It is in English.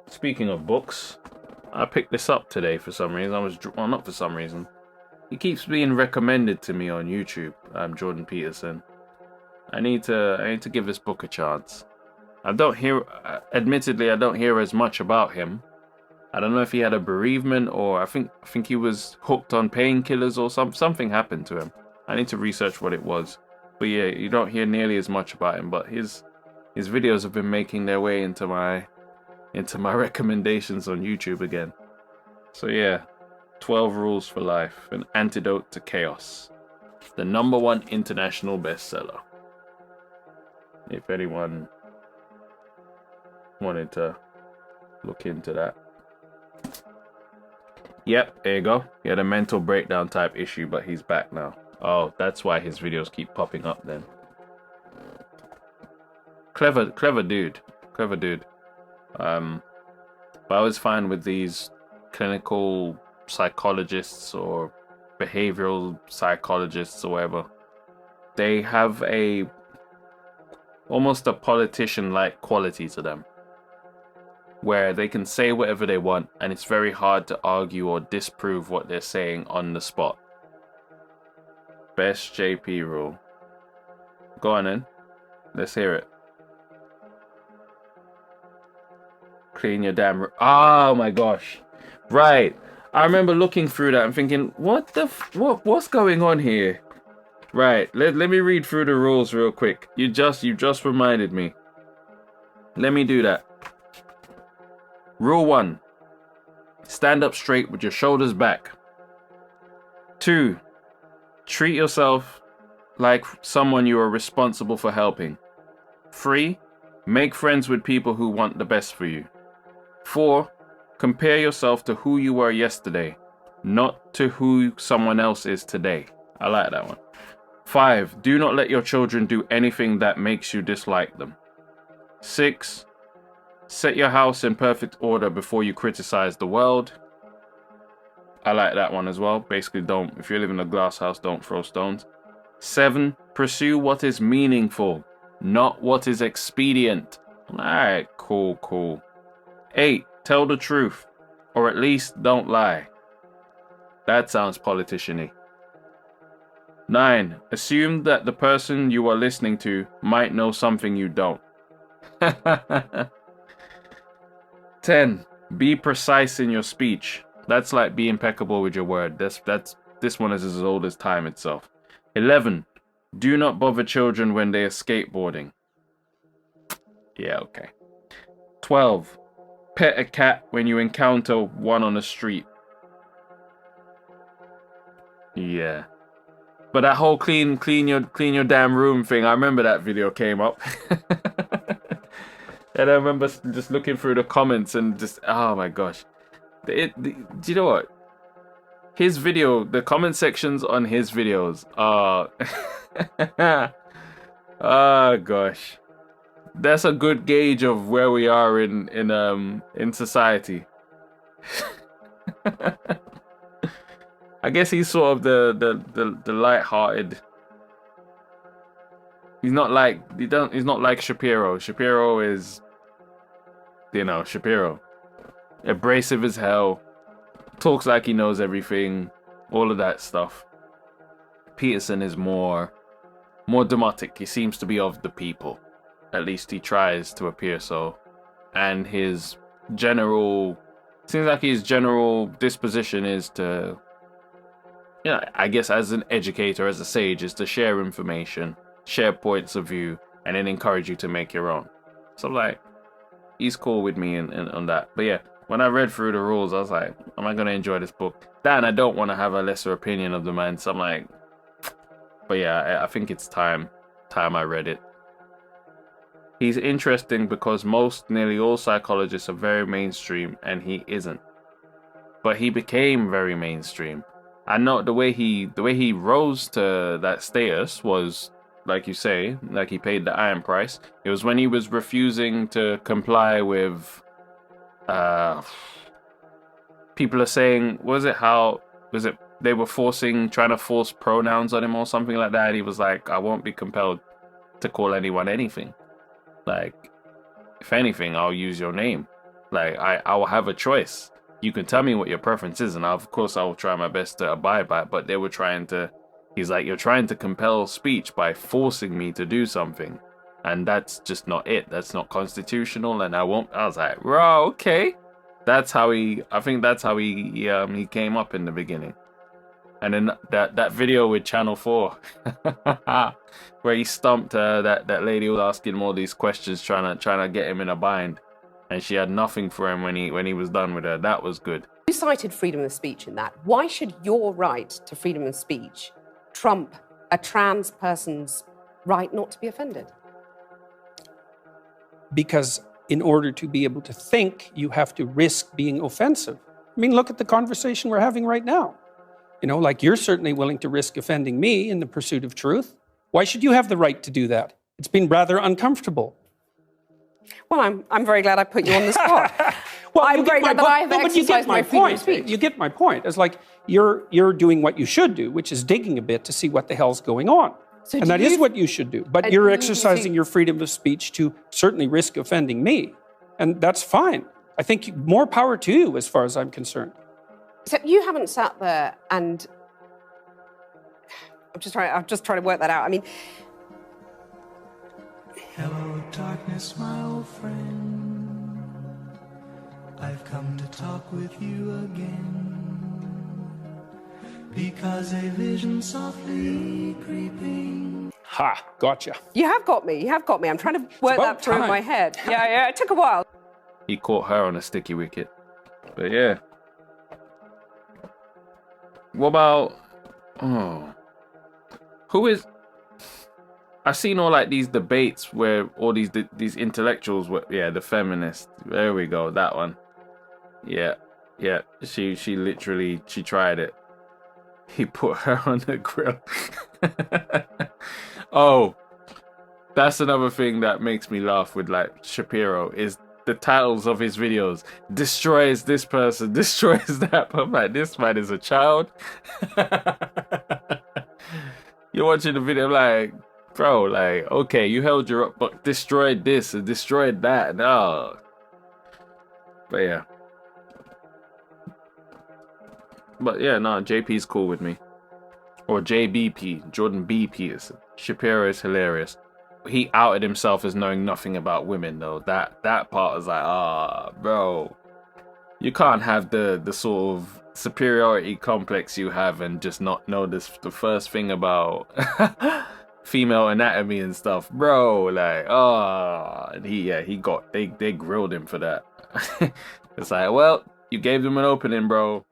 Speaking of books, I picked this up today for some reason. Well, not for some reason. He keeps being recommended to me on YouTube. Jordan Peterson. I need to give this book a chance. Admittedly, I don't hear as much about him. I don't know if he had a bereavement or I think he was hooked on painkillers or something happened to him. I need to research what it was. But yeah, you don't hear nearly as much about him. But his videos have been making their way into my recommendations on YouTube again. So yeah, 12 Rules for Life, an antidote to chaos. The #1 international bestseller. If anyone wanted to look into that. Yep, there you go. He had a mental breakdown type issue, but he's back now. Oh, that's why his videos keep popping up then. Clever dude. Clever dude. But I was fine with these clinical psychologists or behavioral psychologists or whatever. They have almost a politician-like quality to them, where they can say whatever they want and it's very hard to argue or disprove what they're saying on the spot. Best JP rule. Go on then. Let's hear it. Clean your damn room. Oh my gosh. Right. I remember looking through that and thinking, what's going on here? Right. Let me read through the rules real quick. You just reminded me. Let me do that. Rule 1. Stand up straight with your shoulders back. 2. Treat yourself like someone you are responsible for helping. 3. Make friends with people who want the best for you. 4. Compare yourself to who you were yesterday, not to who someone else is today. I like that one. 5. Do not let your children do anything that makes you dislike them. 6. Set your house in perfect order before you criticize the world. I like that one as well. Basically, if you live in a glass house, don't throw stones. 7. Pursue what is meaningful, not what is expedient. Alright, cool. 8. Tell the truth, or at least don't lie. That sounds politician-y. 9. Assume that the person you are listening to might know something you don't. 10. Be precise in your speech. That's like be impeccable with your word. This one is as old as time itself. 11. Do not bother children when they are skateboarding. Yeah, okay. 12. Pet a cat when you encounter one on the street. Yeah. But that whole clean your damn room thing, I remember that video came up. And I remember just looking through the comments and just, oh my gosh. Do you know what? The comment sections on his videos are... oh gosh. That's a good gauge of where we are in society. I guess he's sort of the light-hearted. He's not like Shapiro. Shapiro is, Shapiro. Abrasive as hell. Talks like he knows everything. All of that stuff. Peterson is more democratic. He seems to be of the people. At least he tries to appear so. And his general disposition is to, I guess as an educator, as a sage, is to share information, share points of view, and then encourage you to make your own. So like, he's cool with me on that. But yeah, when I read through the rules, I was like, am I going to enjoy this book? Dan, I don't want to have a lesser opinion of the man. So I'm like, but yeah, I think it's time I read it. He's interesting because nearly all psychologists are very mainstream, and he isn't. But he became very mainstream. I know the way he rose to that status was, like you say, like he paid the iron price. It was when he was refusing to comply with, people are saying, they were trying to force pronouns on him or something like that. He was like, I won't be compelled to call anyone anything. Like, if anything, I'll use your name. Like, I will have a choice. You can tell me what your preference is, and of course I will try my best to abide by it. But they were trying to, he's like, you're trying to compel speech by forcing me to do something. And that's just not it. That's not constitutional, and I won't. I was like, bro, okay. I think that's how he came up in the beginning. And then that video with Channel 4, where he stumped that lady who was asking him all these questions, trying to get him in a bind, and she had nothing for him when he was done with her. That was good. You cited freedom of speech in that. Why should your right to freedom of speech trump a trans person's right not to be offended? Because in order to be able to think, you have to risk being offensive. I mean, look at the conversation we're having right now. You know, like, you're certainly willing to risk offending me in the pursuit of truth. Why should you have the right to do that? It's been rather uncomfortable. Well, I'm very glad I put you on the spot. Well, I'm very glad that I have exercised my freedom of speech. You get my point. It's like you're doing what you should do, which is digging a bit to see what the hell's going on. So and that is what you should do. But you're exercising your freedom of speech to certainly risk offending me. And that's fine. I think more power to you as far as I'm concerned. Except you haven't sat there and... I'm just trying to work that out. I mean... Hello, darkness, my old friend. I've come to talk with you again. Because a vision softly creeping... Ha, gotcha. You have got me. I'm trying to work that through in my head. Yeah, it took a while. He caught her on a sticky wicket. But yeah. What about... Oh. Who is... I've seen all like these debates where all these intellectuals were... Yeah, the feminists. There we go, that one. Yeah. She literally... She tried it. He put her on the grill. Oh. That's another thing that makes me laugh with like Shapiro is the titles of his videos. Destroys this person, destroys that. I'm like, this man is a child. You're watching the video like, bro, like, okay, you held your up, but destroyed this and destroyed that. No. But yeah. But yeah, no, JP's cool with me. Or JBP, Jordan B. Peterson. Shapiro is hilarious. He outed himself as knowing nothing about women, though. That part was like, bro. You can't have the sort of superiority complex you have and just not know the first thing about female anatomy and stuff. Bro, like, and they grilled him for that. It's like, well, you gave them an opening, bro.